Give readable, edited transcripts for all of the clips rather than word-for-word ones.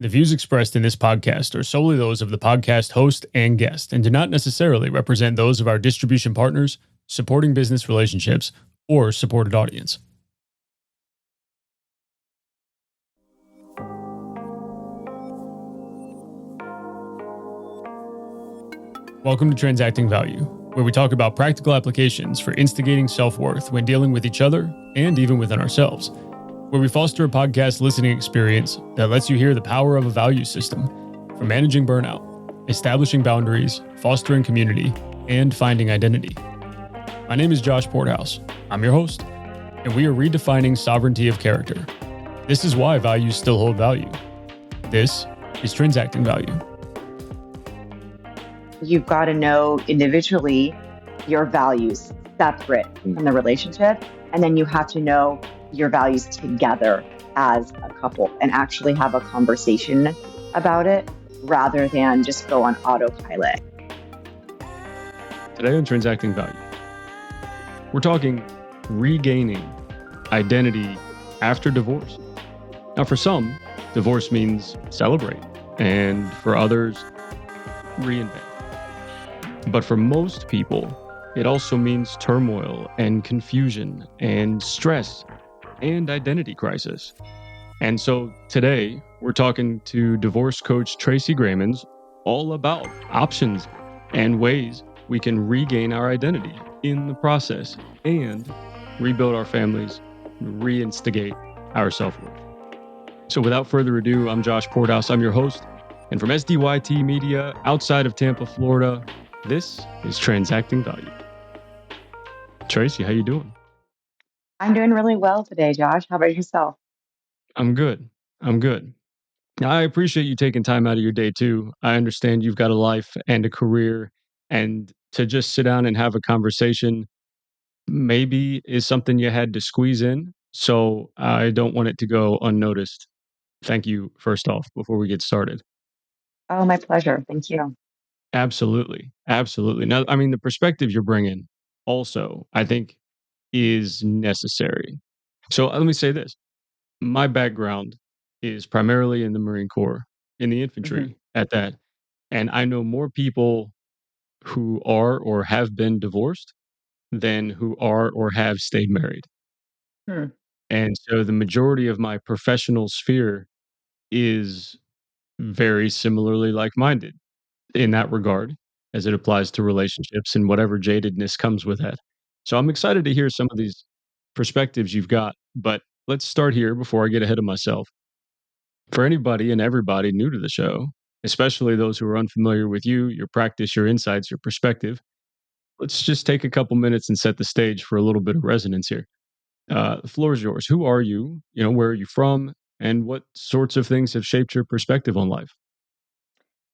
The views expressed in this podcast are solely those of the podcast host and guest and do not necessarily represent those of our distribution partners, supporting business relationships, or supported audience. Welcome to Transacting Value, where we talk about practical applications for instigating self-worth when dealing with each other and even within ourselves, where we foster a podcast listening experience that lets you hear the power of a value system for managing burnout, establishing boundaries, fostering community, and finding identity. My name is Josh Porthouse. I'm your host, and we are redefining sovereignty of character. This is why values still hold value. This is Transacting Value. You've got to know individually your values separate from the relationship. And then you have to know your values together as a couple and actually have a conversation about it rather than just go on autopilot. Today on Transacting Value, we're talking regaining identity after divorce. Now, for some, divorce means celebrate, and for others, reinvent. But for most people, it also means turmoil and confusion and stress and identity crisis. And so today, we're talking to divorce coach Tracey Gramenz all about options and ways we can regain our identity in the process and rebuild our families, reinstigate our self-worth. So without further ado, I'm Josh Porthouse. I'm your host. And from SDYT Media outside of Tampa, Florida, this is Transacting Value. Tracey, how you doing? I'm doing really well today, Josh. How about yourself? I'm good. Now, I appreciate you taking time out of your day too. I understand you've got a life and a career, and to just sit down and have a conversation maybe is something you had to squeeze in. So I don't want it to go unnoticed. Thank you, first off, before we get started. Oh, my pleasure. Thank you. Absolutely. Now, I mean, the perspective you're bringing also, I think, is necessary. So let me say this. My background is primarily in the Marine Corps, in the infantry at that. And I know more people who are or have been divorced than who are or have stayed married. Hmm. And so the majority of my professional sphere is very similarly like-minded in that regard as it applies to relationships and whatever jadedness comes with that. So I'm excited to hear some of these perspectives you've got, but let's start here before I get ahead of myself. For anybody and everybody new to the show, especially those who are unfamiliar with you, your practice, your insights, your perspective, let's just take a couple minutes and set the stage for a little bit of resonance here. The floor is yours. Who are you? Where are you from? And what sorts of things have shaped your perspective on life?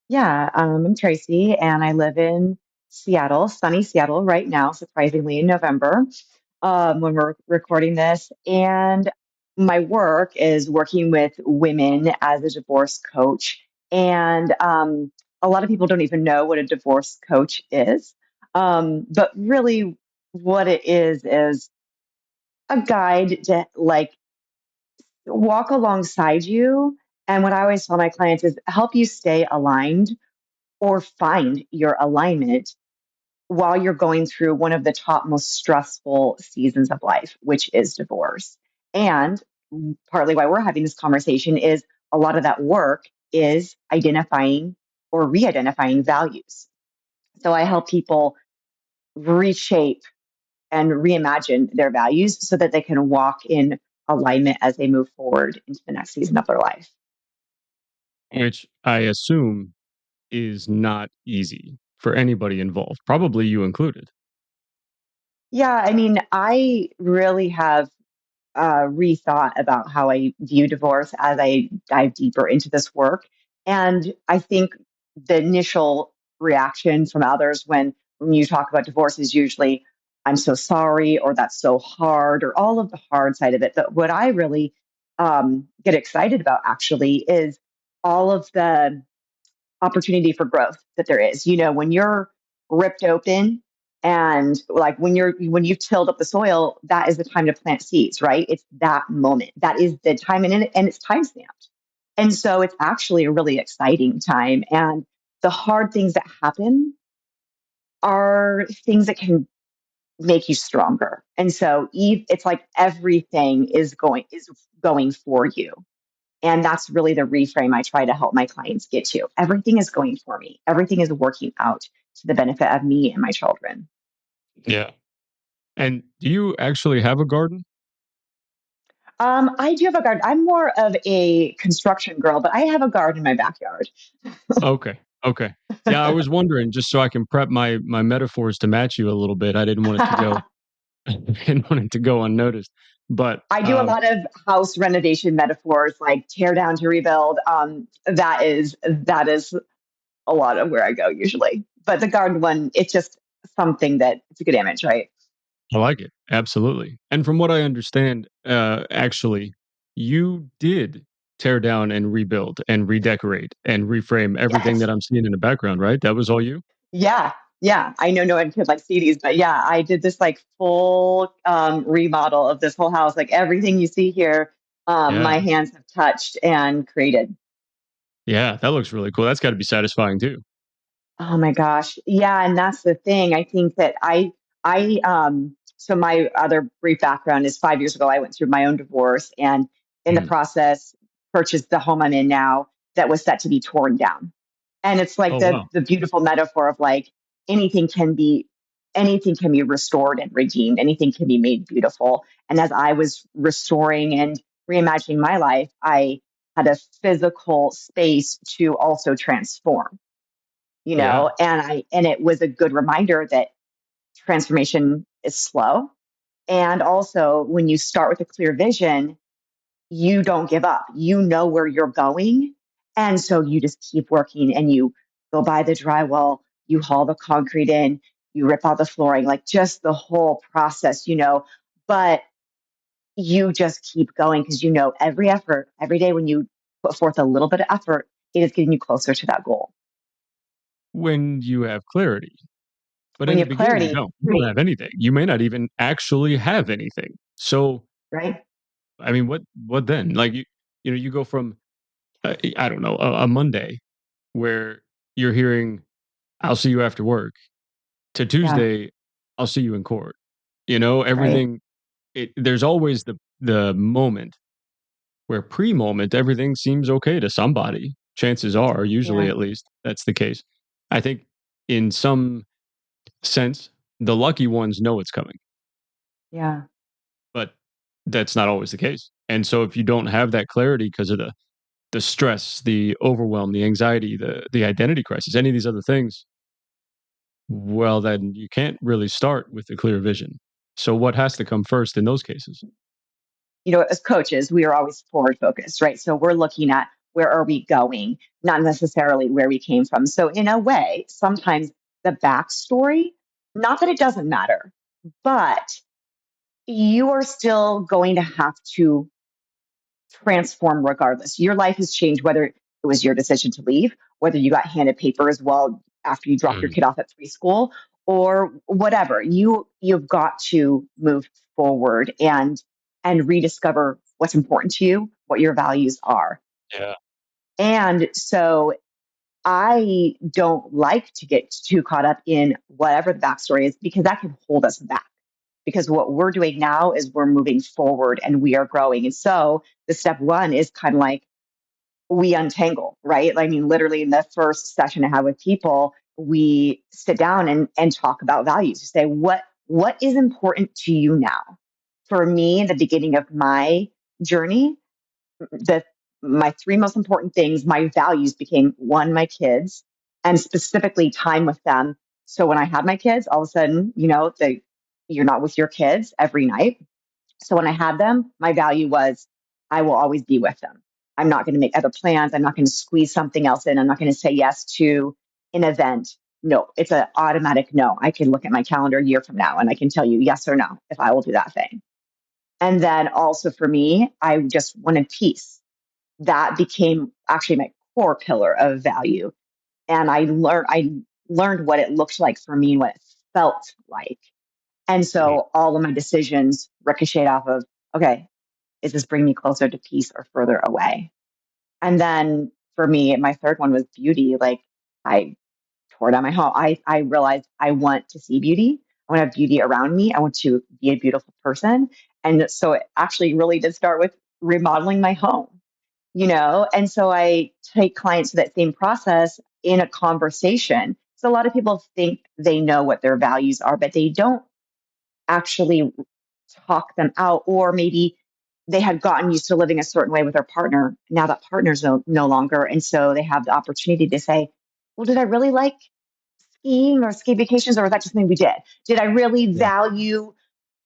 Yeah, I'm Tracy and I live in Seattle, sunny Seattle right now, surprisingly in November, when we're recording this. And my work is working with women as a divorce coach. And a lot of people don't even know what a divorce coach is. But really, what it is a guide to like walk alongside you. And what I always tell my clients is help you stay aligned or find your alignment while you're going through one of the top most stressful seasons of life, which is divorce. And partly why we're having this conversation is a lot of that work is identifying or re-identifying values. So I help people reshape and reimagine their values so that they can walk in alignment as they move forward into the next season of their life. Which I assume is not easy for anybody involved, probably you included. Yeah, I mean, I really have rethought about how I view divorce as I dive deeper into this work. And I think the initial reaction from others when you talk about divorce is usually, I'm so sorry, or that's so hard, or all of the hard side of it. But what I really get excited about actually is all of the opportunity for growth that there is. When you're ripped open and like when you've tilled up the soil, that is the time to plant seeds, right? It's that moment. That is the time and it's time stamped. And so it's actually a really exciting time. And the hard things that happen are things that can make you stronger. And so it's like everything is going for you. And that's really the reframe I try to help my clients get to. Everything is going for me. Everything is working out to the benefit of me and my children. Yeah. And do you actually have a garden? I do have a garden. I'm more of a construction girl, but I have a garden in my backyard. Okay. Okay. Yeah, I was wondering just so I can prep my metaphors to match you a little bit. I didn't want it to go I didn't want it to go unnoticed. But I do a lot of house renovation metaphors, like tear down to rebuild. That is a lot of where I go usually. But the garden one, it's just something that it's a good image, right? I like it. Absolutely. And from what I understand, actually, you did tear down and rebuild and redecorate and reframe everything that Yes. I'm seeing in the background, right? That was all you? Yeah. Yeah. I know no one could like see these, but yeah, I did this like full remodel of this whole house. Like everything you see here, Yeah. my hands have touched and created. Yeah, that looks really cool. That's got to be satisfying too. Oh my gosh. Yeah, and that's the thing. I think that so my other brief background is 5 years ago I went through my own divorce and in the Mhm. process purchased the home I'm in now that was set to be torn down. And it's like Oh, the wow. the beautiful metaphor of like anything can be anything can be restored and redeemed. Anything can be made beautiful. And as I was restoring and reimagining my life, I had a physical space to also transform, Yeah. and it was a good reminder that transformation is slow. And also when you start with a clear vision, you don't give up. You know where you're going. And so you just keep working and you go buy the drywall, you haul the concrete in, you rip out the flooring, like just the whole process. But you just keep going because you know every effort, every day when you put forth a little bit of effort, it is getting you closer to that goal. When you have clarity. But When in you the have beginning, you clarity, don't. You don't have anything. You may not even actually have anything. So, right? I mean, what then? Like you go from I don't know, a Monday where you're hearing I'll see you after work to Yeah, Tuesday, I'll see you in court. right. Everything there's always the moment where pre-moment everything seems okay to somebody. Chances are, usually Yeah, at least, that's the case. I think in some sense, the lucky ones know it's coming, yeah. but that's not always the case. And so if you don't have that clarity because of the stress, the overwhelm, the anxiety, the identity crisis, any of these other things, well, then you can't really start with a clear vision. So what has to come first in those cases? As coaches, we are always forward focused, right? So we're looking at where are we going, not necessarily where we came from. So in a way, sometimes the backstory, not that it doesn't matter, but you are still going to have to transform regardless. Your life has changed, whether it was your decision to leave, whether you got handed paper as well after you dropped your Mm, kid off at preschool, or whatever. You've got to move forward and rediscover what's important to you, what your values are. yeah, And so I don't like to get too caught up in whatever the backstory is because that can hold us back. Because what we're doing now is we're moving forward and we are growing. And so the step one is kind of like we untangle, right? I mean, literally in the first session I have with people, we sit down and talk about values. Say, what is important to you now? For me, in the beginning of my journey, the my three most important things, my values became one, my kids, and specifically time with them. So when I had my kids, all of a sudden, you're not with your kids every night. So when I had them, my value was I will always be with them. I'm not going to make other plans. I'm not going to squeeze something else in. I'm not going to say yes to an event. No, it's an automatic no. I can look at my calendar a year from now and I can tell you yes or no if I will do that thing. And then also for me, I just wanted peace. That became actually my core pillar of value. And I learned what it looked like for me and what it felt like. And mm, so all of my decisions ricocheted off of, okay, is this bringing me closer to peace or further away? And then for me, my third one was beauty. Like I tore down my home. I realized I want to see beauty. I want to have beauty around me. I want to be a beautiful person. And so it actually really did start with remodeling my home. And so I take clients to that same process in a conversation. So a lot of people think they know what their values are, but they don't actually talk them out, or maybe they had gotten used to living a certain way with their partner. Now that partner's no longer. And so they have the opportunity to say, well, did I really like skiing or ski vacations, or was that just something we did? Did I really Yeah. value,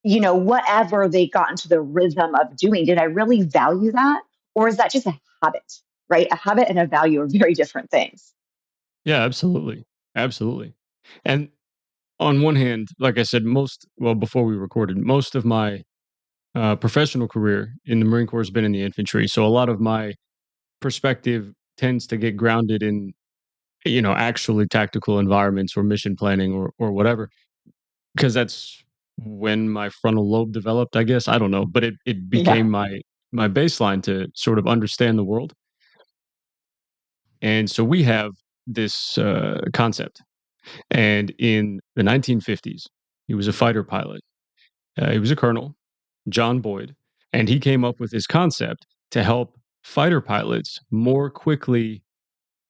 whatever they got into the rhythm of doing? Did I really value that? Or is that just a habit, right? A habit and a value are very different things. Yeah, absolutely. Absolutely. And on one hand, like I said, before we recorded, most of my professional career in the Marine Corps has been in the infantry. So a lot of my perspective tends to get grounded in, actually tactical environments or mission planning or whatever, because that's when my frontal lobe developed, I guess. I don't know, but it became Yeah. my baseline to sort of understand the world. And so we have this concept. And in the 1950s, he was a fighter pilot. He was a colonel, John Boyd, and he came up with this concept to help fighter pilots more quickly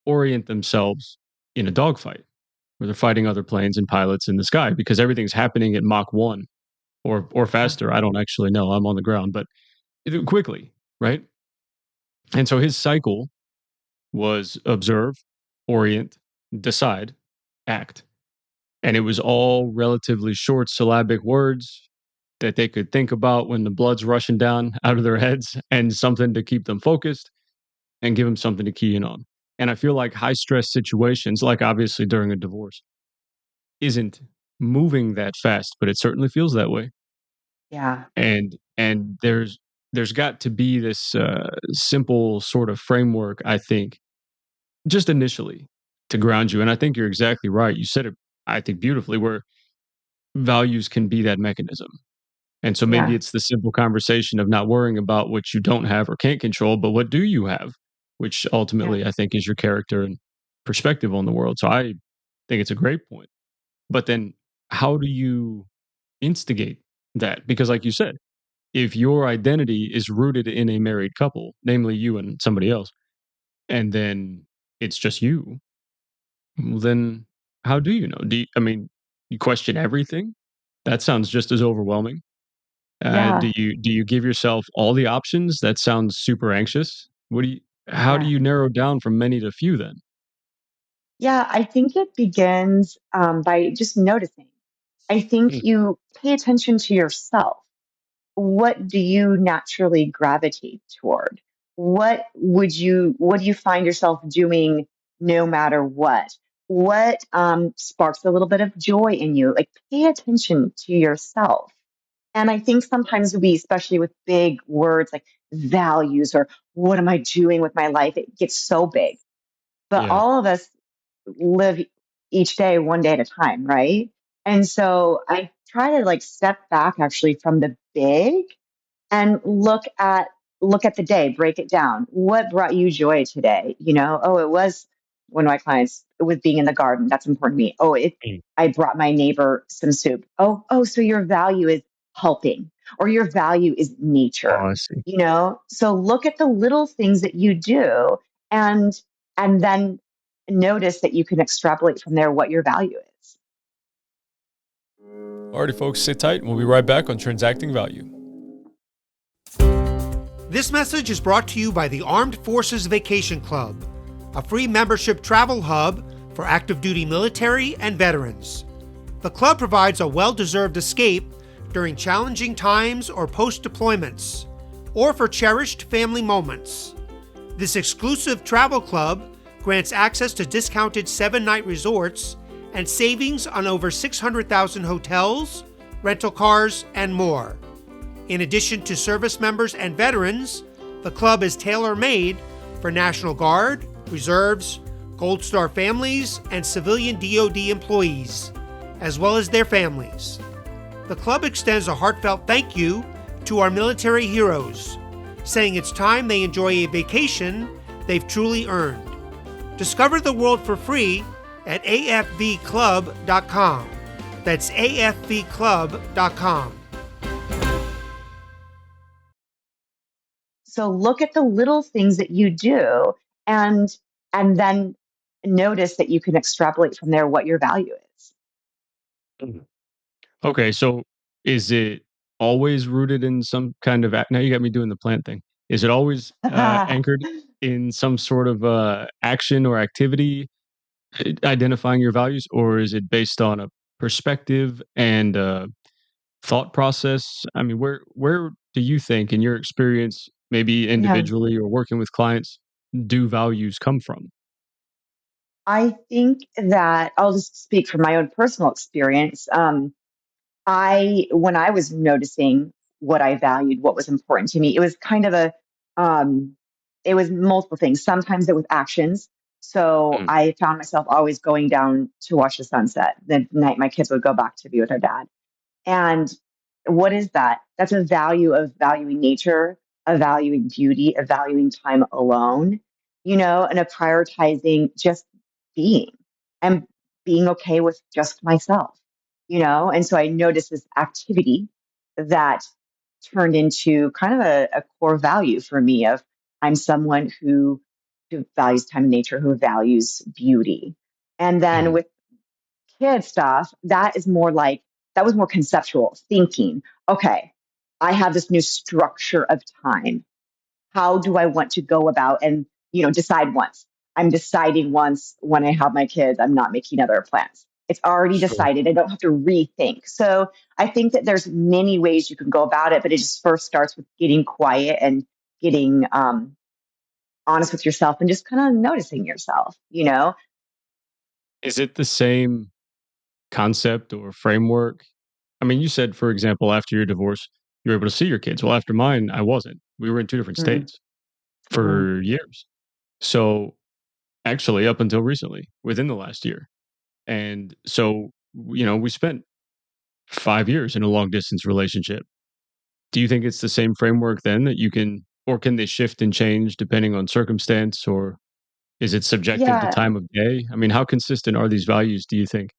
orient themselves in a dogfight where they're fighting other planes and pilots in the sky because everything's happening at Mach 1 or faster. I don't actually know. I'm on the ground, but quickly, right? And so his cycle was observe, orient, decide, act. And it was all relatively short syllabic words that they could think about when the blood's rushing down out of their heads and something to keep them focused and give them something to key in on. And I feel like high stress situations, like obviously during a divorce, isn't moving that fast, but it certainly feels that way. Yeah. And there's got to be this simple sort of framework, I think, just initially to ground you. And I think you're exactly right. You said it, I think, beautifully, where values can be that mechanism. And so maybe Yeah. it's the simple conversation of not worrying about what you don't have or can't control, but what do you have, which Yeah. ultimately I think is your character and perspective on the world. So I think it's a great point. But then how do you instigate that? Because, like you said, if your identity is rooted in a married couple, namely you and somebody else, and then it's just you, well, then how do you know? I mean, you question everything? That sounds just as overwhelming. Yeah. Do you give yourself all the options? That sounds super anxious. How do Yeah. you narrow down from many to few then? Yeah. I think it begins by just noticing. I think Mm, you pay attention to yourself. What do you naturally gravitate toward? What do you find yourself doing no matter what? What sparks a little bit of joy in you? Like pay attention to yourself. And I think sometimes we, especially with big words like values or what am I doing with my life, it gets so big. But yeah. all of us live each day one day at a time, right? And so I try to like step back actually from the big and look at the day, break it down. What brought you joy today? Oh, it was one of my clients, it was being in the garden. That's important to me. Oh, Mm. I brought my neighbor some soup. Oh, so your value is helping or your value is Oh, nature. I see. So look at the little things that you do and then notice that you can extrapolate from there what your value is. Alrighty, folks, sit tight and we'll be right back on Transacting Value. This message is brought to you by the Armed Forces Vacation Club, a free membership travel hub for active duty military and veterans. The club provides a well-deserved escape during challenging times or post-deployments, or for cherished family moments. This exclusive travel club grants access to discounted 7-night resorts and savings on over 600,000 hotels, rental cars, and more. In addition to service members and veterans, the club is tailor-made for National Guard, Reserves, Gold Star families, and civilian DoD employees, as well as their families. The club extends a heartfelt thank you to our military heroes, saying it's time they enjoy a vacation they've truly earned. Discover the world for free at afvclub.com. That's afvclub.com. So look at the little things that you do and and then notice that you can extrapolate from there what your value is. Mhm. Okay, so is it always rooted in some kind of now you got me doing the plant thing. Is it always anchored in some sort of action or activity identifying your values, or is it based on a perspective and thought process? I mean, where do you think, in your experience, maybe Yeah. individually or working with clients, do values come from? I think that I'll just speak from my own personal experience. When I was noticing what I valued, what was important to me, it was kind of um, it was multiple things. Sometimes it was actions. So Mm, I found myself always going down to watch the sunset the night my kids would go back to be with their dad. And what is that? That's a value of valuing nature, of valuing beauty, of valuing time alone, and of prioritizing just being and being okay with just myself. And so I noticed this activity that turned into kind of a core value for me of I'm someone who values time and nature, who values beauty. And then mhm. with kid stuff, that was more conceptual thinking. Okay, I have this new structure of time. How do I want to go about and, decide once? I'm deciding once when I have my kids, I'm not making other plans. It's already Sure. decided. I don't have to rethink. So I think that there's many ways you can go about it, but it just first starts with getting quiet and getting honest with yourself and just kind of noticing yourself. Is it the same concept or framework? I mean, you said, for example, after your divorce, you were able to see your kids. Well, after mine, I wasn't. We were in two different Mm, states mm. for years. So, actually, up until recently, within the last year. And so, we spent 5 years in a long distance relationship. Do you think it's the same framework then that you can, or can they shift and change depending on circumstance, or is it subjective to Yeah. time of day? I mean, how consistent are these values, do you think?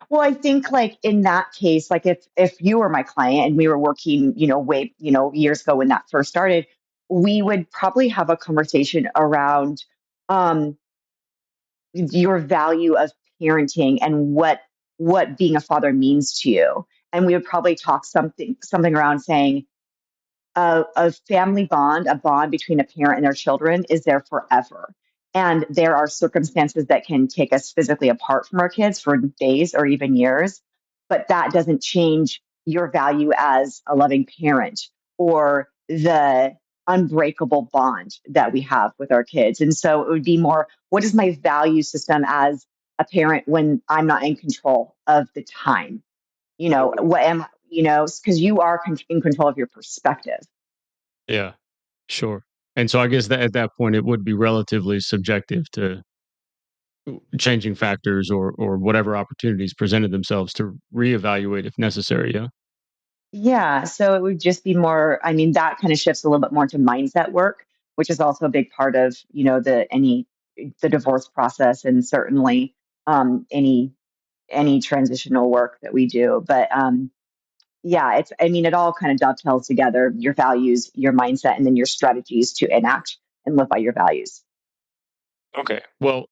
Well, I think like in that case, like if you were my client and we were working, way, years ago when that first started, we would probably have a conversation around um your value of parenting and what being a father means to you. And we would probably talk something around saying, a family bond, a bond between a parent and their children is there forever. And there are circumstances that can take us physically apart from our kids for days or even years, but that doesn't change your value as a loving parent or the unbreakable bond that we have with our kids. And so it would be more, what is my value system as a parent when I'm not in control of the time? What am, because you are in control of your perspective. Yeah, sure. And so I guess that at that point, it would be relatively subjective to changing factors or whatever opportunities presented themselves to reevaluate if necessary. Yeah. Yeah, so it would just be more, I mean, that kind of shifts a little bit more to mindset work, which is also a big part of, the divorce process and certainly any transitional work that we do. But yeah, I mean, it all kind of dovetails together, your values, your mindset, and then your strategies to enact and live by your values. Okay. Well,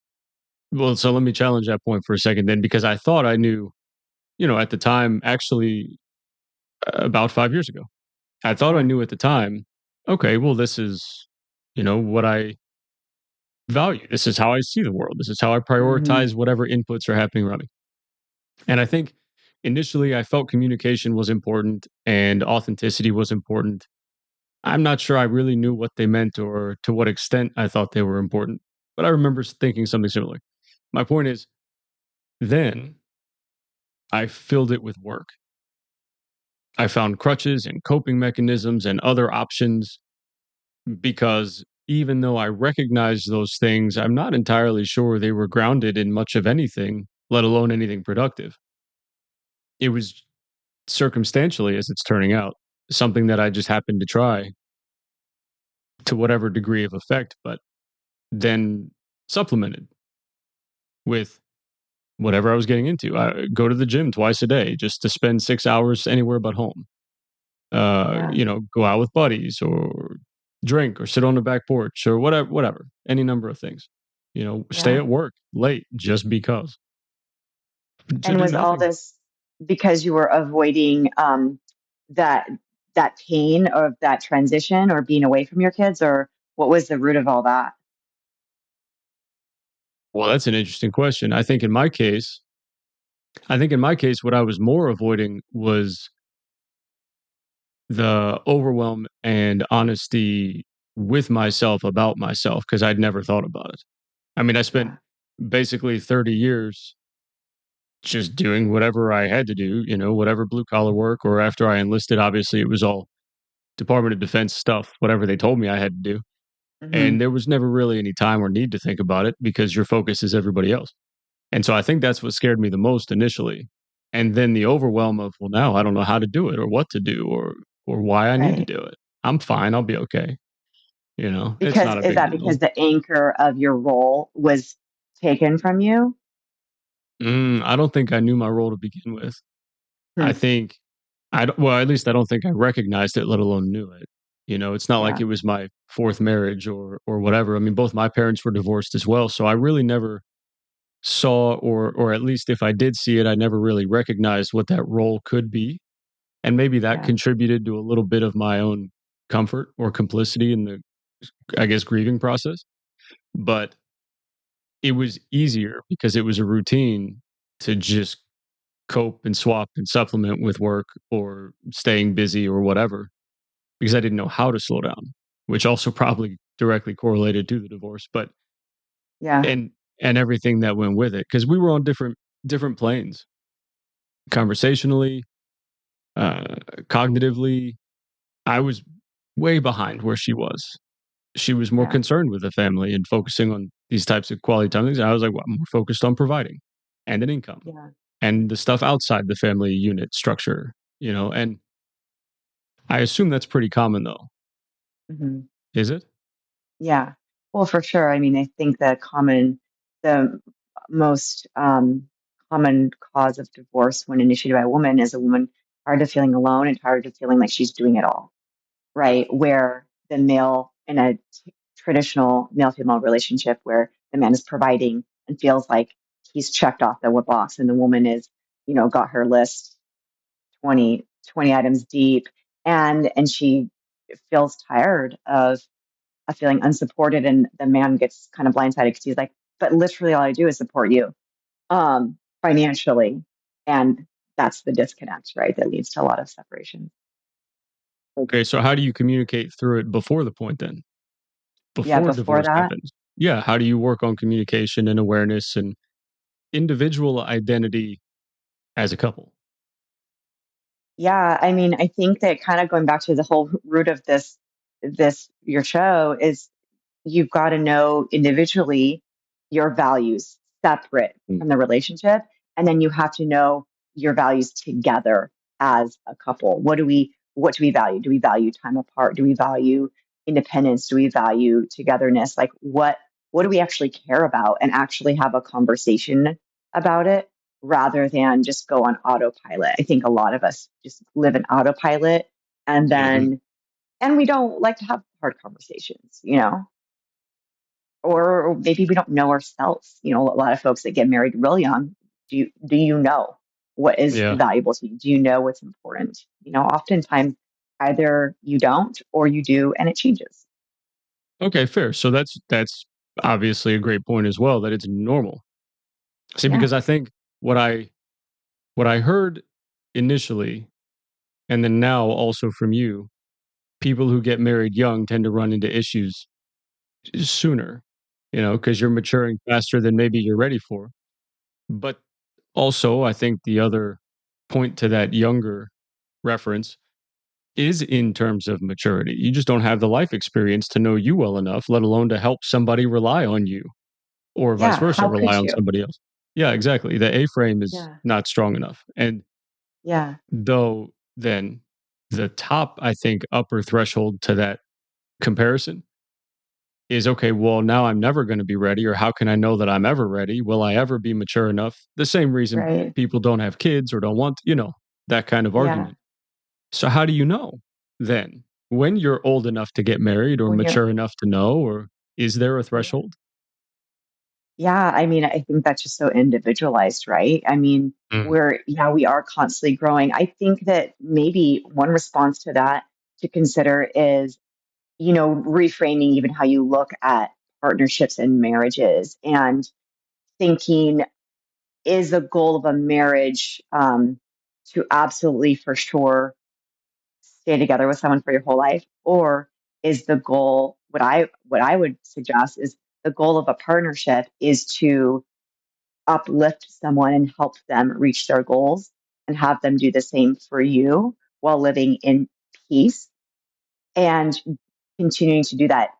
so let me challenge that point for a second then, because I thought I knew, at the time, actually, about 5 years ago, I thought I Yeah. knew at the time, okay, well, this is, what I value. This is how I see the world. This is how I Hmm. prioritize whatever inputs are happening around me. And I think initially I felt communication was important and authenticity was important. I'm not sure I really knew what they meant or to what extent I thought they were important, but I remember thinking something similar. My point is, then I filled it with work. I found crutches and coping mechanisms and other options because even though I recognized those things, I'm not entirely sure they were grounded in much of anything, let alone anything productive. It was circumstantially, as it's turning out, something that I just happened to try to whatever degree of effect. But then supplemented with whatever I was getting into. I go to the gym twice a day just to spend 6 hours anywhere but home. Yeah. Go out with buddies or drink or sit on the back porch or whatever, any number of things. Stay Yeah. at work late just because to And do was all nothing. this because you were avoiding that that pain of that transition or being away from your kids, or what was the root of all that? Well, that's an interesting question. I think in my case, what I was more avoiding was the overwhelm and honesty with myself about myself because I'd never thought about it. I mean, I spent Yeah. basically 30 years just doing whatever I had to do, whatever blue collar work, or after I enlisted, obviously it was all Department of Defense stuff, whatever they told me I had to do. And Hmm. there was never really any time or need to think about it because your focus is everybody else. And so I think that's what scared me the most initially. And then the overwhelm of, well, now I don't know how to do it or what to do or why I need to Right. do it. I'm fine. I'll be okay. It's Because not a is big that deal. because the anchor of your role was taken from you? I don't think I knew my role to begin with. I Hmm. think well, at least I don't think I recognized it, let alone knew it. It's not like Yeah. it was my fourth marriage or whatever. I mean, both my parents were divorced as well, so I really never saw or at least if I did see it, I never really recognized what that role could be. And maybe that Yeah. contributed to a little bit of my own comfort or complicity in the, I guess, grieving process. But it was easier because it was a routine to just cope and swap and supplement with work or staying busy or whatever because I didn't know how to slow down, which also probably directly correlated to the divorce, but Yeah. and and everything that went with it because we were on different planes conversationally, uh, cognitively. I was way behind where she was. She was more Yeah. concerned with the family and focusing on these types of quality time things. I was like, well, I'm more focused on providing and an income Yeah. and the stuff outside the family unit structure, and I assume that's pretty common though. Hmm. Is it? Yeah. Well, for sure. I mean, I think the most common cause of divorce when initiated by a woman is a woman tired of feeling alone and tired of feeling like she's doing it all, right? Where the male in a traditional male female relationship where the man is providing and feels like he's checked off the box and the woman is, got her list 20 items deep and she feels tired of feeling unsupported and the man gets kind of blindsided because he's like, but literally all I do is support you financially. And that's the disconnect, right? That leads to a lot of separation. Okay, so how do you communicate through it before the point then? Yeah, Before before divorce that, happens? Yeah, how do you work on communication and awareness and individual identity as a couple? yeah, I mean, I think that kind of going back to the whole root of your show is you've got to know individually your values separate Mm, from the relationship. And then you have to know your values together as a couple. What do we value? Do we value time apart? Do we value independence? Do we value togetherness? Like what do we actually care about and actually have a conversation about it rather than just go on autopilot? I think a lot of us just live in autopilot and mhm. then and we don't like to have hard conversations, or maybe we don't know ourselves. A lot of folks that get married real young, do you know what is Yeah. valuable to you? Do you know what's important? Oftentimes either you don't or you do and it changes. Okay, fair. So that's obviously a great point as well that it's normal. See, Yeah. because I think what I what I heard initially and then now also from you, people who get married young tend to run into issues sooner, because you're maturing faster than maybe you're ready for. But also, I think the other point to that younger reference is in terms of maturity. You just don't have the life experience to know you well enough, let alone to help somebody rely on you or vice Yeah. versa, How rely could on you? somebody else. Yeah, exactly. The A frame is Yeah. not strong enough. And Yeah. though then the top, I think, upper threshold to that comparison is, okay, well, now I'm never going to be ready, or how can I know that I'm ever ready? Will I ever be mature enough? The same reason Right. people don't have kids or don't want, that kind of Yeah. argument. So how do you know then when you're old enough to get married or When you're, mature enough to know, or is there a yeah. threshold? Yeah. I mean, I think that's just so individualized, right? I mean, Mm. we are constantly growing. I think that maybe one response to that to consider is, reframing even how you look at partnerships and marriages and thinking, is the goal of a marriage to absolutely for sure stay together with someone for your whole life, or is the goal, what I would suggest is the goal of a partnership is to uplift someone and help them reach their goals and have them do the same for you while living in peace and continuing to do that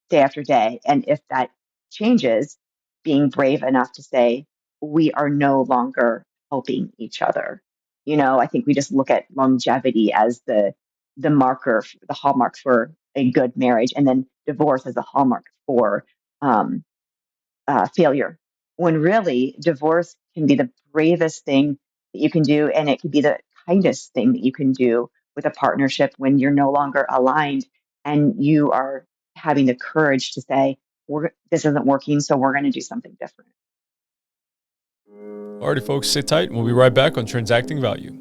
day after day. And if that changes, being brave enough to say, we are no longer helping each other. I think we just look at longevity as the marker, the hallmark for a good marriage, and then divorce as a hallmark for um, failure. When really, divorce can be the bravest thing that you can do, and it can be the kindest thing that you can do with a partnership when you're no longer aligned and you are having the courage to say, this isn't working, so we're going to do something different. Alrighty, folks, sit tight, and we'll be right back on Transacting Value.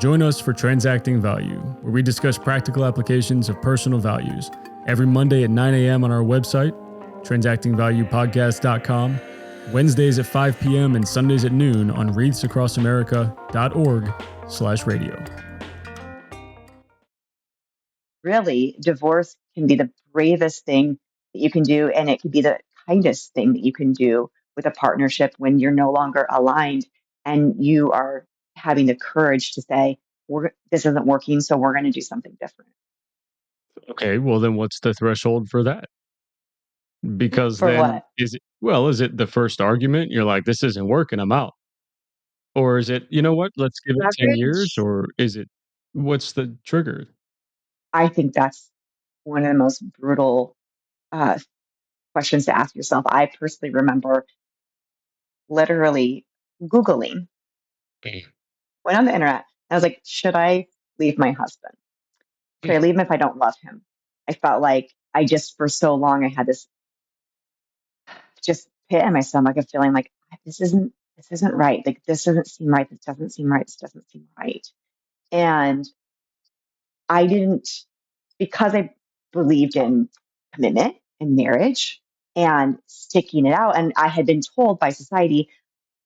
Join us for Transacting Value, where we discuss practical applications of personal values every Monday at 9 a.m. on our website, transactingvaluepodcast.com, Wednesdays at 5 p.m. and Sundays at noon on wreathsacrossamerica.org/radio. Really, divorce can be the bravest thing that you can do, and it can be the kindest thing that you can do with a partnership when you're no longer aligned and you are having the courage to say, this isn't working, so we're going to do something different. Okay, well, then what's the threshold for that? Because For then what? is it the first argument? You're like, this isn't working, I'm out. Or is it, you know what, let's give it 10 years? Leverage. Or is it, what's the trigger? I think that's one of the most brutal uh, questions to ask yourself. I personally remember literally Googling, Mm. went on the internet. I was like, should I leave my husband? Should I leave him if I don't love him? I felt like I just, for so long, I had this just pit in my stomach of feeling like this isn't right. Like, this doesn't seem right. This doesn't seem right. This doesn't seem right. And I didn't, because I believed in commitment and marriage and sticking it out. And I had been told by society,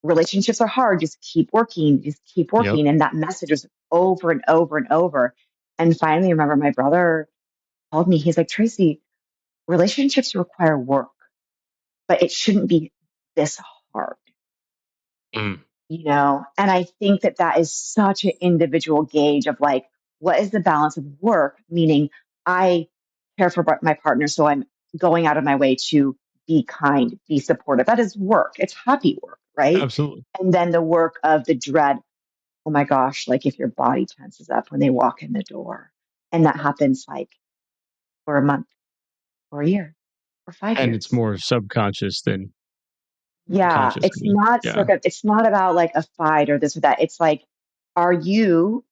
relationships are hard. Just keep working. Just keep Yep. working. And that message was over and over and over. And finally, I remember my brother called me. He's like, Tracey, relationships require work, but it shouldn't be this hard. Mm. And I think that that is such an individual gauge of like, what is the balance of work? Meaning, I care for my partner, so I'm going out of my way to be kind, be supportive. That is work. It's happy work, right? Absolutely. And then the work of the dread. Oh my gosh, like if your body tenses up when they walk in the door, and that happens like for a month or a year or five And it's years. more subconscious than Yeah, conscious, I mean. Yeah. it's not about like a fight or this or that. It's like, are you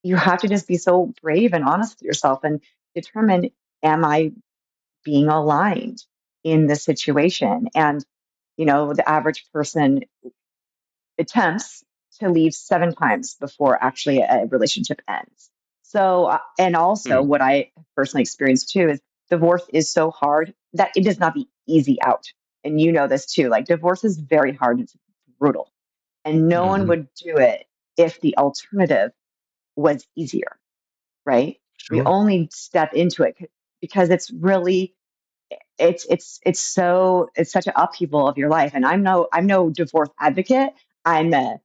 you have to just be so brave and honest with yourself and determine, am I being aligned in this situation? And the average person attempts to leave 7 times before actually a relationship ends. So, and also Mm. what I personally experienced too is divorce is so hard that it is not the easy out. And you know this too. Like, divorce is very hard. It's brutal. And no one Mhm. would do it if the alternative was easier, right? We Sure. only step into it because it's such an upheaval of your life. And I'm no divorce advocate. I'm a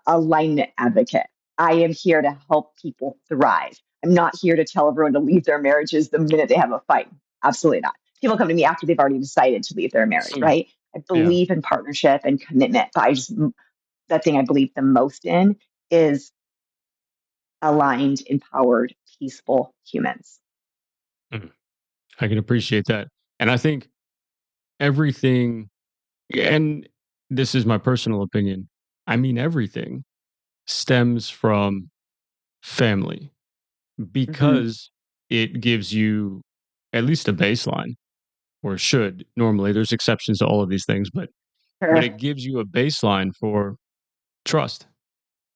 alignment advocate. I am here to help people thrive. I'm not here to tell everyone to leave their marriages the minute they have a fight. Absolutely not. People come to me after they've already decided to leave their marriage, Mm. right? I Yeah. believe in partnership and commitment, but that thing I believe the most in is aligned, empowered, peaceful humans. I can appreciate that. And I think everything, and this is my personal opinion, I mean, everything stems from family Hmm. because it gives you at least a baseline, or should normally. There's exceptions to all of these things, but Sure. it gives you a baseline for trust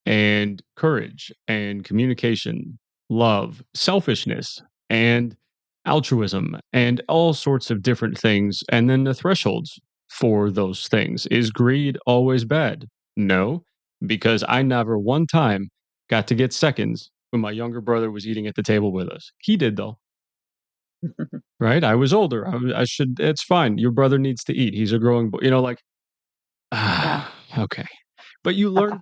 and courage and communication, love, selfishness, and altruism, and all sorts of different things. And then the thresholds for those things. Is greed always bad? No, because I never one time got to get seconds when my younger brother was eating at the table with us. He did, though, right? I was older. I should, it's fine. Your brother needs to eat. He's a growing boy, like, Yeah. okay. But you learn,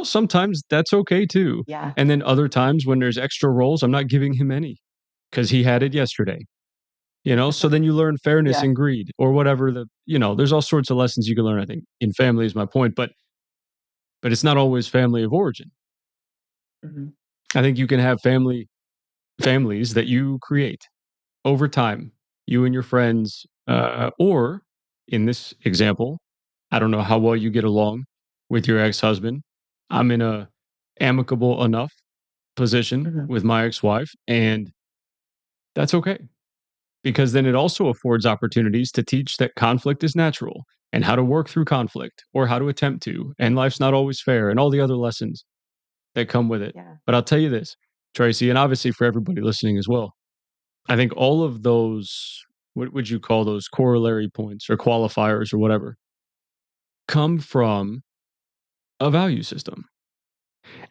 sometimes that's okay too. Yeah. And then other times when there's extra rolls, I'm not giving him any because he had it yesterday. So then you learn fairness Yeah. and greed or whatever there's all sorts of lessons you can learn, I think, in family is my point, but it's not always family of origin. Hmm. I think you can have families that you create over time, you and your friends, or in this example, I don't know how well you get along with your ex-husband. I'm in a amicable enough position Hmm. with my ex-wife, and that's okay because then it also affords opportunities to teach that conflict is natural and how to work through conflict or how to attempt to, and life's not always fair and all the other lessons that come with it. Yeah. But I'll tell you this, Tracy, and obviously for everybody listening as well, I think all of those, what would you call those corollary points or qualifiers or whatever, come from a value system.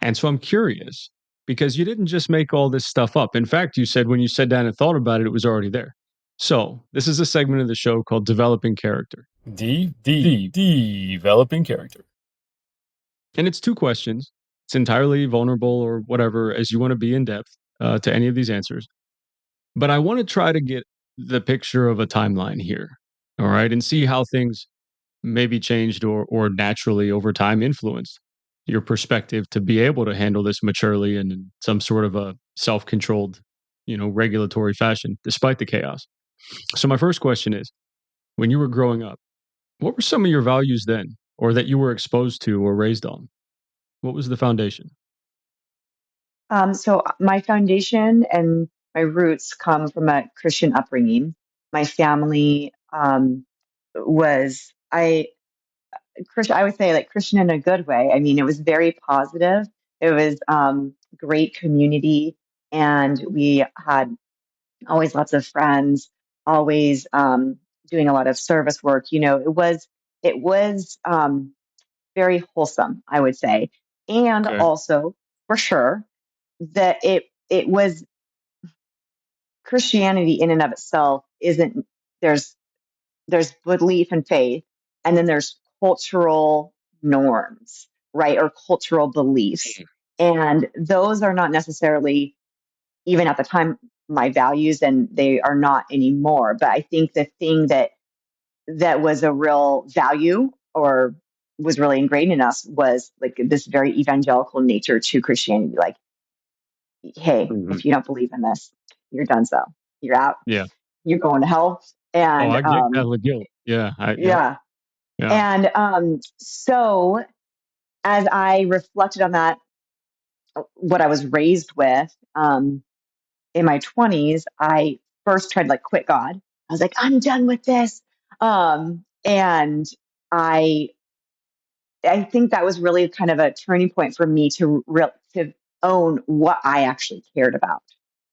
And so I'm curious because you didn't just make all this stuff up. In fact, you said when you sat down and thought about it, it was already there. So this is a segment of the show called Developing Character. Developing character. And it's two questions. It's entirely vulnerable or whatever as you want to be in depth to any of these answers. But I want to try to get the picture of a timeline here. All right. And see how things maybe changed or naturally over time influenced your perspective to be able to handle this maturely and in some sort of a self-controlled, regulatory fashion despite the chaos. So my first question is, when you were growing up, what were some of your values then or that you were exposed to or raised on? What was the foundation? So my foundation and my roots come from a Christian upbringing. My family was Christian. I would say like Christian in a good way. I mean, it was very positive. It was great community, and we had always lots of friends. Always doing a lot of service work. It was very wholesome, I would say, and Okay. also for sure that it was Christianity in and of itself isn't there's belief and faith, and then there's cultural norms, right? Or cultural beliefs. And those are not necessarily, even at the time, my values, and they are not anymore. But I think the thing that was a real value or was really ingrained in us was like this very evangelical nature to Christianity. Like, hey, Mhm. if you don't believe in this, you're done. So you're out. Yeah. You're going to hell. Oh, And I get Catholic guilt. Yeah. Yep. yeah. Yeah. And so as I reflected on that, what I was raised with in my 20s, I first tried to like quit God. I was like, I'm done with this. And I I think that was really kind of a turning point for me to own what I actually cared about.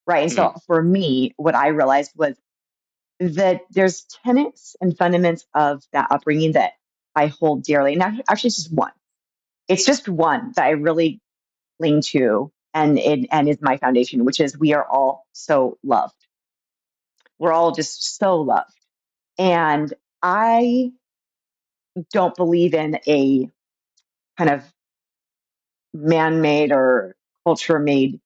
Right. And so Mm. for me, what I realized was that there's tenets and fundaments of that upbringing that I hold dearly. And actually, it's just one. It's just one that I really cling to, and is my foundation, which is we are all so loved. We're all just so loved, and I don't believe in a kind of man-made or culture-made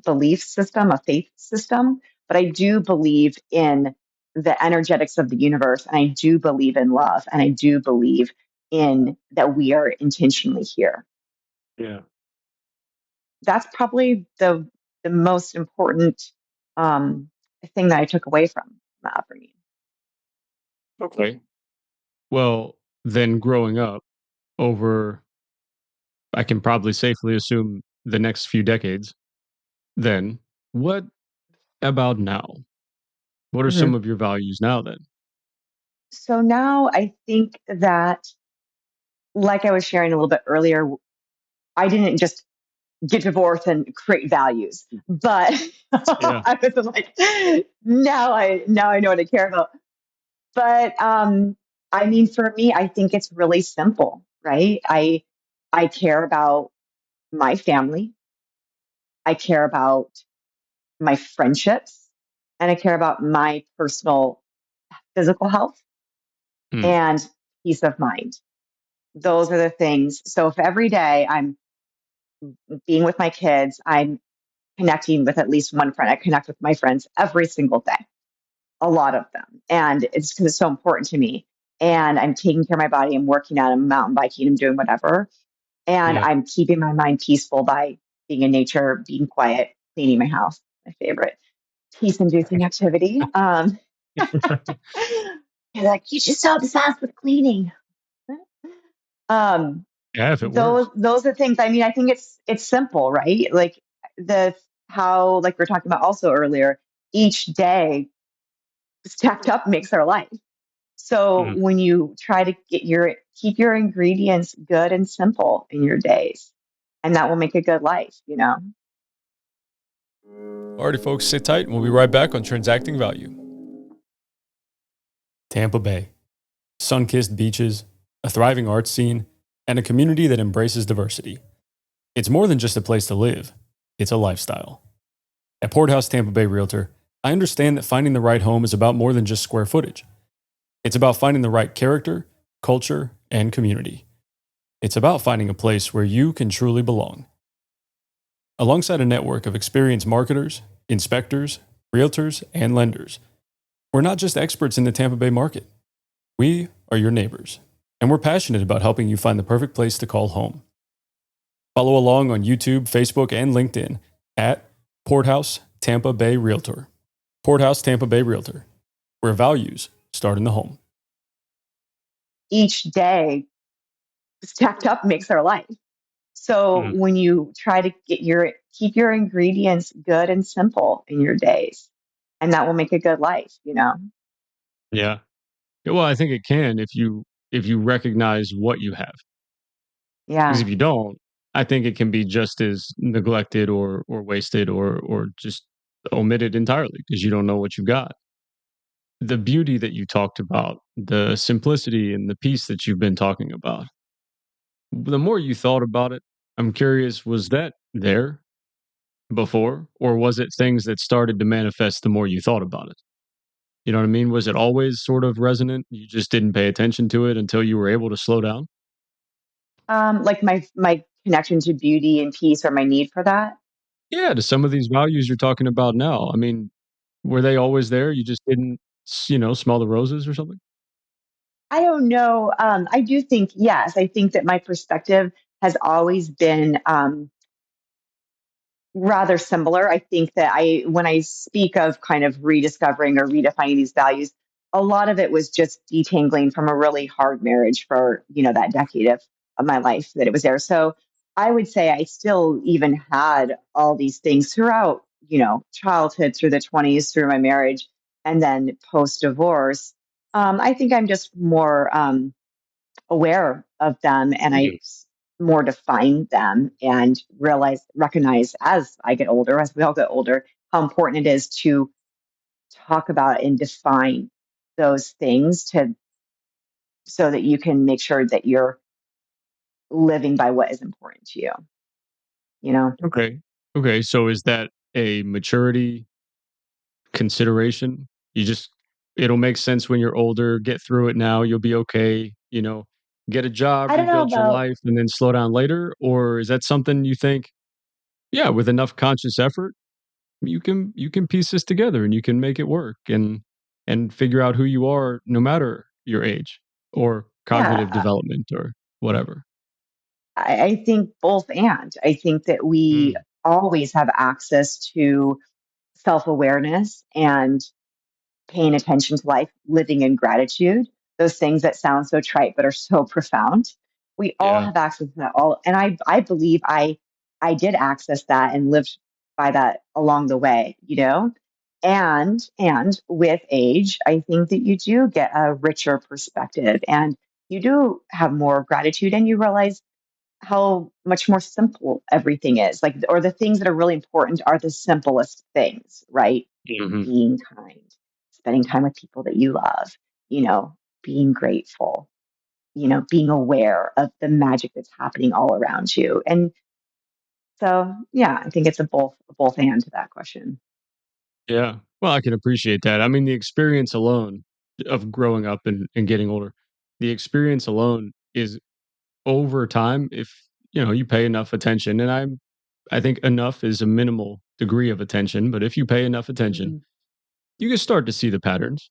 belief system, a faith system, but I do believe in the energetics of the universe, and I do believe in love, and I do believe in that we are intentionally here. Yeah. That's probably the most important. thing that I took away from the upbringing. Okay. Well, then growing up over, I can probably safely assume the next few decades, then what about now? What are Mhm. some of your values now then? So now I think that, like I was sharing a little bit earlier, I didn't just get divorced and create values, but Yeah. I was like, now I know what I care about. But I mean, for me, I think it's really simple, right? I care about my family. I care about my friendships, and I care about my personal physical health Mm, and peace of mind. Those are the things. So if every day I'm being with my kids, I'm connecting with at least one friend. I connect with my friends every single day, a lot of them. And it's because it's so important to me. And I'm taking care of my body. I'm working out, I'm mountain biking, I'm doing whatever. And yeah. I'm keeping my mind peaceful by being in nature, being quiet, cleaning my house, my favorite peace inducing activity. You're like, you're just so obsessed with cleaning. Um, Yeah, if it works. those are things. I mean, I think it's simple, right? Like the how like we are talking about also earlier, each day stacked up makes our life. So Mm, when you try to keep your ingredients good and simple in your days, and that will make a good life. Alrighty, folks, sit tight and we'll be right back on Transacting Value. Tampa Bay. Sun kissed beaches, a thriving arts scene, and a community that embraces diversity. It's more than just a place to live, it's a lifestyle. At Porthouse Tampa Bay Realtor, I understand that finding the right home is about more than just square footage. It's about finding the right character, culture, and community. It's about finding a place where you can truly belong. Alongside a network of experienced marketers, inspectors, realtors, and lenders, we're not just experts in the Tampa Bay market. We are your neighbors, and we're passionate about helping you find the perfect place to call home. Follow along on YouTube, Facebook, and LinkedIn at Porthouse Tampa Bay Realtor. Porthouse Tampa Bay Realtor, where values start in the home. Each day stacked up makes our life. So mm, when you try to keep your ingredients good and simple in your days, and that will make a good life. yeah. Yeah, well, I think it can if you recognize what you have. Because Yeah. if you don't, I think it can be just as neglected or wasted or just omitted entirely because you don't know what you've got. The beauty that you talked about, the simplicity and the peace that you've been talking about. The more you thought about it, I'm curious, was that there before, or was it things that started to manifest the more you thought about it? You know what I mean? Was it always sort of resonant? You just didn't pay attention to it until you were able to slow down? Like my connection to beauty and peace or my need for that. Yeah, to some of these values you're talking about now. I mean, were they always there? You just didn't, smell the roses or something? I don't know. I do think, yes, I think that my perspective has always been rather similar. I think that when I speak of kind of rediscovering or redefining these values, a lot of it was just detangling from a really hard marriage for that decade of my life that it was there. So I would say I still even had all these things throughout childhood through the 20s, through my marriage, and then post divorce. I think I'm just more aware of them and Mhm. more define them and recognize as I get older, as we all get older, how important it is to talk about and define those things so that you can make sure that you're living by what is important to you. Okay. Okay. So is that a maturity consideration? You just, it'll make sense when you're older, get through it now, you'll be okay, get a job, I don't know rebuild your about life, and then slow down later? Or is that something you think, yeah, with enough conscious effort, you can piece this together and you can make it work and figure out who you are no matter your age or cognitive yeah, development or whatever. I think both. And I think that we Mm, always have access to self-awareness and paying attention to life, living in gratitude, those things that sound so trite but are so profound. We all Yeah. have access to that all. And I believe I did access that and lived by that along the way, you know? And with age, I think that you do get a richer perspective and you do have more gratitude and you realize how much more simple everything is. Like, or the things that are really important are the simplest things, right? Hmm. Being kind, spending time with people that you love, you know, being grateful, you know, being aware of the magic that's happening all around you. And so, yeah, I think it's a both and to that question. Yeah. Well, I can appreciate that. I mean, the experience alone of growing up and getting older, the experience alone is over time if you pay enough attention. And I think enough is a minimal degree of attention, but if you pay enough attention, Mhm. you can start to see the patterns.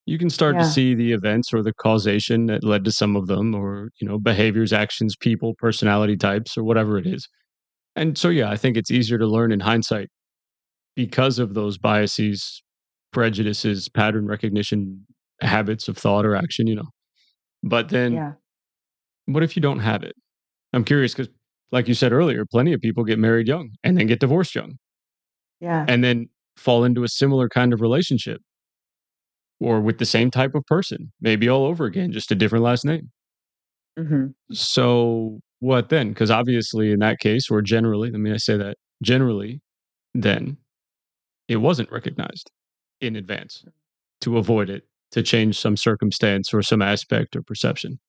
You can start to Yeah, see the events or the causation that led to some of them, or behaviors, actions, people, personality types, or whatever it is. And so yeah, I think it's easier to learn in hindsight because of those biases, prejudices, pattern recognition, habits of thought or action. But then yeah, what if you don't have it? I'm curious because, like you said earlier, plenty of people get married young and then get divorced young yeah. and then fall into a similar kind of relationship or with the same type of person, maybe all over again, just a different last name. Hmm. So what then? Because obviously, in that case, or generally, let me say that generally, then it wasn't recognized in advance to avoid it, to change some circumstance or some aspect or perception.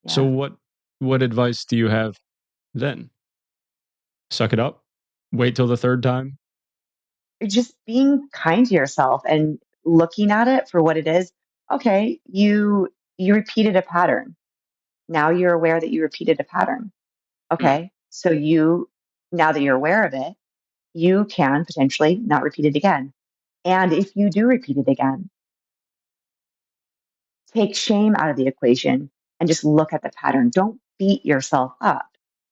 So Yeah. what advice do you have then? Suck it up. Wait till the third time. Just being kind to yourself and looking at it for what it is. Okay, you repeated a pattern. Now you're aware that you repeated a pattern. Mm, Okay, so now that you're aware of it, you can potentially not repeat it again. And if you do repeat it again, take shame out of the equation and just look at the pattern. Don't beat yourself up,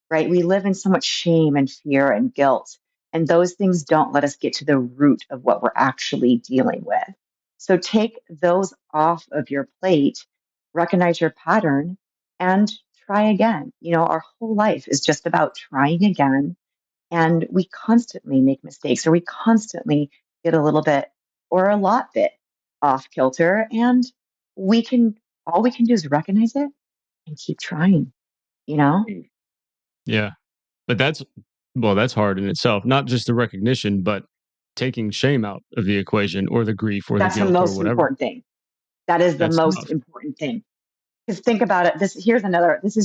right? We live in so much shame and fear and guilt, and those things don't let us get to the root of what we're actually dealing with. So take those off of your plate, recognize your pattern, and try again. You know, our whole life is just about trying again, and we constantly make mistakes or we constantly get a little bit or a lot bit off kilter. And we can, all we can do is recognize it and keep trying, you know? mm. Yeah. But that's hard in itself. Not just the recognition, but taking shame out of the equation or the grief or the That's the guilt or most whatever. important thing. That is the That's most tough. important thing. Because think about it. This is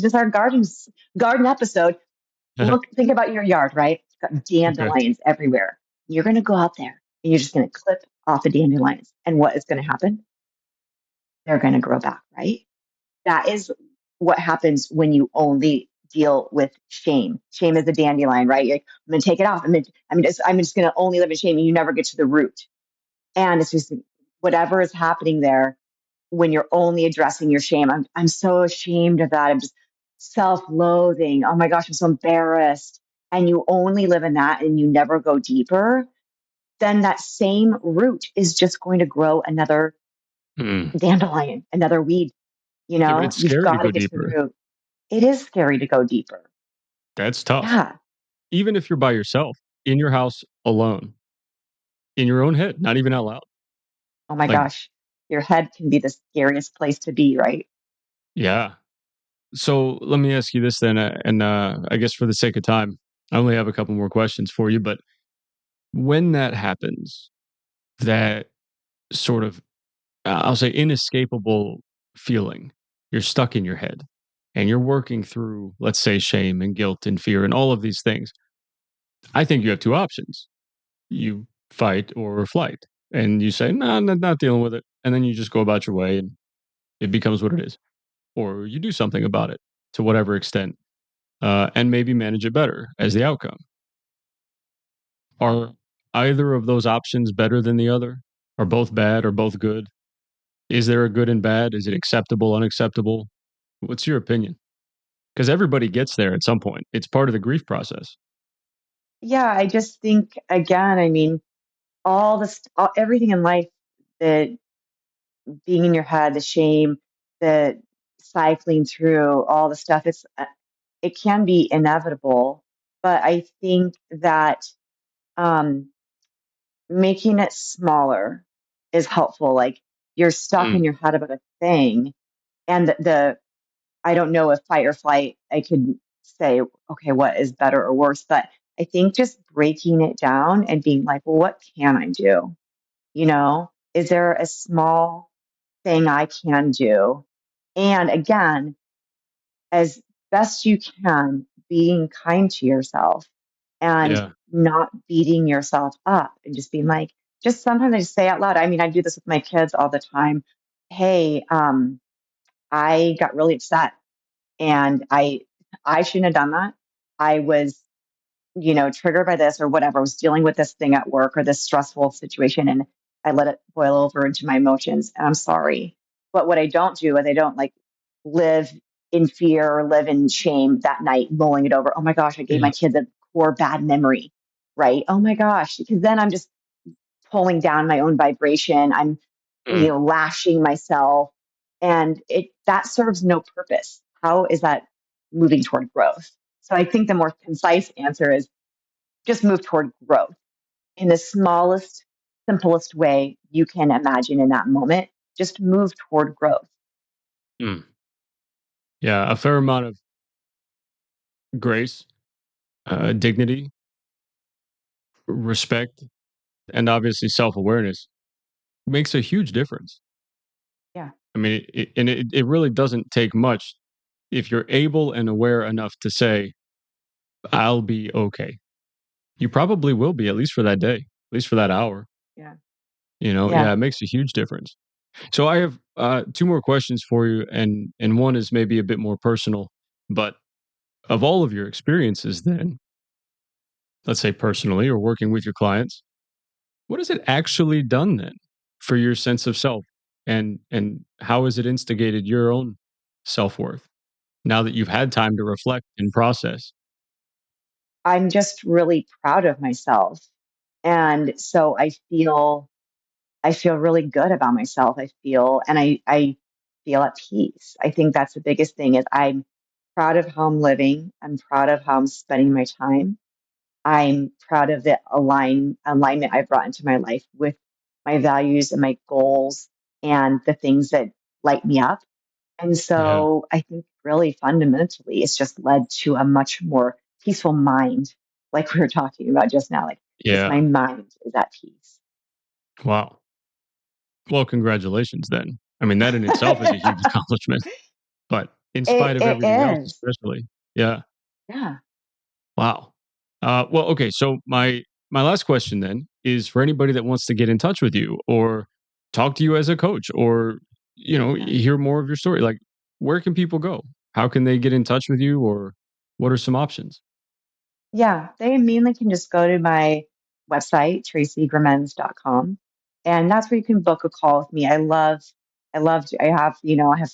just our garden episode. Think about your yard, right? It's got Okay. dandelions everywhere. You're going to go out there and you're just going to clip off the dandelions. And what is going to happen? They're going to grow back, right? That is what happens when you only deal with shame. Shame is a dandelion, right? You're like, I'm going to take it off. I'm just going to only live in shame, and you never get to the root. And it's just whatever is happening there when you're only addressing your shame. I'm so ashamed of that. I'm just self-loathing. Oh my gosh, I'm so embarrassed. And you only live in that, and you never go deeper. Then that same root is just going to grow another Mm. dandelion, another weed. You Yeah, but know, it's you've scary to got to go get to the deeper. root. It is scary to go deeper. That's tough. Yeah. Even if you're by yourself in your house alone, in your own head, not even out loud. Oh my Like, gosh. Your head can be the scariest place to be, right? yeah. So let me ask you this then, and I guess for the sake of time, I only have a couple more questions for you. But when that happens, that sort of, I'll say, inescapable feeling, you're stuck in your head and you're working through, let's say, shame and guilt and fear and all of these things. I think you have two options: you fight or flight, and you say, "No, I'm not dealing with it," and then you just go about your way and it becomes what it is, or you do something about it to whatever extent, and maybe manage it better as the outcome. Are either of those options better than the other? Are both bad or both good? Is there a good and bad? Is it acceptable, unacceptable? What's your opinion? Because everybody gets there at some point. It's part of the grief process. Yeah, I just think again, I mean, all this, everything in life, the being in your head, the shame, the cycling through all the stuff, it can be inevitable. But I think that um, making it smaller is helpful. Like you're stuck in Mm, your head about a thing, and the I don't know if fight or flight, I could say, okay, what is better or worse? But I think just breaking it down and being like, well, what can I do? Is there a small thing I can do? And again, as best you can, being kind to yourself and yeah. not beating yourself up and just being like, just sometimes I just say out loud. I mean, I do this with my kids all the time. Hey, I got really upset and I shouldn't have done that. I was, triggered by this or whatever. I was dealing with this thing at work or this stressful situation and I let it boil over into my emotions and I'm sorry. But what I don't do is I don't like live in fear or live in shame that night, mulling it over. Oh my gosh, I gave Yeah. my kids a poor bad memory, right? Oh my gosh, because then I'm just pulling down my own vibration. I'm, Mm, lashing myself and that serves no purpose. How is that moving toward growth? So I think the more concise answer is just move toward growth in the smallest, simplest way you can imagine in that moment. Just move toward growth. mm. Yeah. A fair amount of grace, dignity, respect, and obviously self awareness makes a huge difference. Yeah. I mean, it really doesn't take much if you're able and aware enough to say, I'll be okay. You probably will be, at least for that day, at least for that hour. Yeah. Yeah, Yeah. it makes a huge difference. So I have two more questions for you, and one is maybe a bit more personal. But of all of your experiences, then let's say personally or working with your clients, what has it actually done then for your sense of self, and how has it instigated your own self worth now that you've had time to reflect and process? I'm just really proud of myself. And so I feel really good about myself. I feel at peace. I think that's the biggest thing is I'm proud of how I'm living. I'm proud of how I'm spending my time. I'm proud of the alignment I've brought into my life with my values and my goals and the things that light me up. And Yeah, so I think really fundamentally, it's just led to a much more peaceful mind, like we were talking about just now. Like just my yeah. mind is at peace. Wow. Well, congratulations then. I mean, that in itself is a huge accomplishment, but in spite of It everything else, is. especially. Yeah. Yeah. Wow. Well, okay. So my last question then is for anybody that wants to get in touch with you or talk to you as a coach or Yeah. hear more of your story. Like, where can people go? How can they get in touch with you, or what are some options? Yeah. They mainly can just go to my website, traceygramenz.com. And that's where you can book a call with me. I have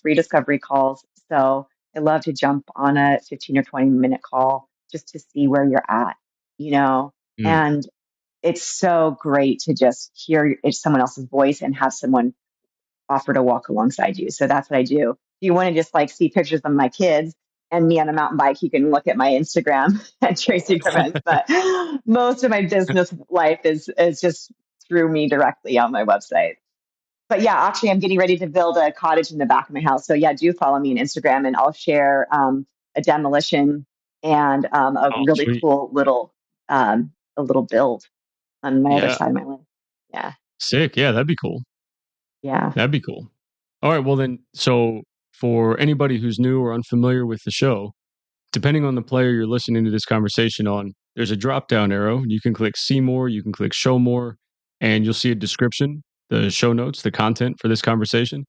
free discovery calls. So I love to jump on a 15 or 20-minute call just to see where you're at, you know, Mm. and it's so great to just hear someone else's voice and have someone offer to walk alongside you. So that's what I do. If you want to just like see pictures of my kids and me on a mountain bike, you can look at my Instagram at Tracey Gramenz. But most of my business life is just through me directly on my website. But yeah, actually, I'm getting ready to build a cottage in the back of my house. So yeah, do follow me on Instagram, and I'll share a demolition and a Oh, really sweet. cool a little build on my other Yeah. side of my life. Yeah, Sick. Yeah, that'd be cool. yeah, That'd be cool. All right. Well, then, so for anybody who's new or unfamiliar with the show, depending on the player you're listening to this conversation on, there's a drop down arrow. You can click see more, you can click show more, and you'll see a description, the show notes, the content for this conversation.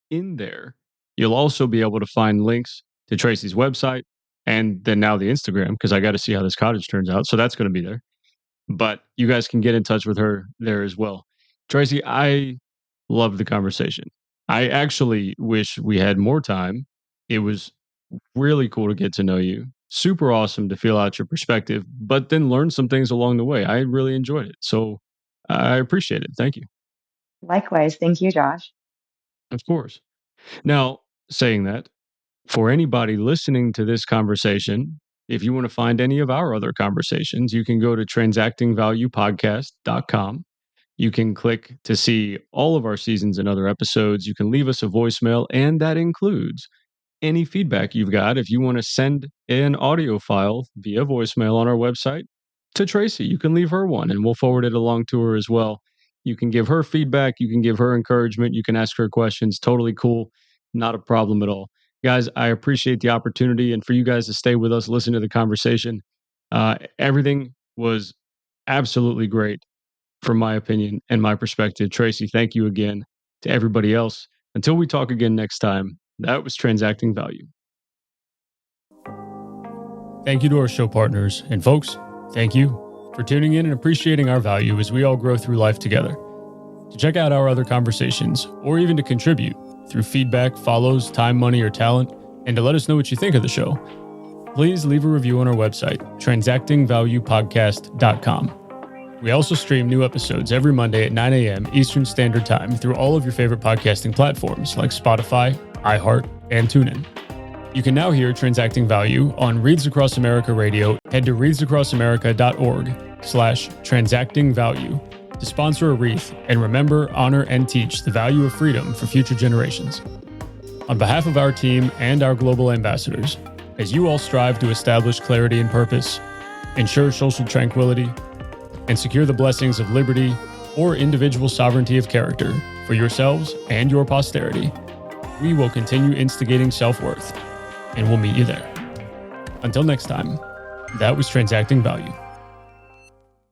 In there, you'll also be able to find links to Tracy's website and then now the Instagram, because I got to see how this cottage turns out. So that's going to be there. But you guys can get in touch with her there as well. Tracy, I love the conversation. I actually wish we had more time. It was really cool to get to know you. Super awesome to feel out your perspective, but then learn some things along the way. I really enjoyed it. So I appreciate it. Thank you. Likewise. Thank you, Josh. Of course. Now, saying that, for anybody listening to this conversation, if you want to find any of our other conversations, you can go to transactingvaluepodcast.com. You can click to see all of our seasons and other episodes. You can leave us a voicemail, and that includes any feedback you've got. If you want to send an audio file via voicemail on our website to Tracey, you can leave her one and we'll forward it along to her as well. You can give her feedback. You can give her encouragement. You can ask her questions. Totally cool. Not a problem at all. Guys, I appreciate the opportunity and for you guys to stay with us, listen to the conversation. Everything was absolutely great from my opinion and my perspective. Tracey, thank you again. To everybody else, until we talk again next time, that was Transacting Value. Thank you to our show partners. And folks, thank you for tuning in and appreciating our value as we all grow through life together. To check out our other conversations, or even to contribute through feedback, follows, time, money, or talent, and to let us know what you think of the show, please leave a review on our website, transactingvaluepodcast.com. We also stream new episodes every Monday at 9 a.m. Eastern Standard Time through all of your favorite podcasting platforms like Spotify, iHeart, and TuneIn. You can now hear Transacting Value on Reads Across America Radio. Head to readsacrossamerica.org/transactingvalue to sponsor a wreath and remember, honor, and teach the value of freedom for future generations. On behalf of our team and our global ambassadors, as you all strive to establish clarity and purpose, ensure social tranquility, and secure the blessings of liberty or individual sovereignty of character for yourselves and your posterity, we will continue instigating self-worth, and we'll meet you there. Until next time, that was Transacting Value.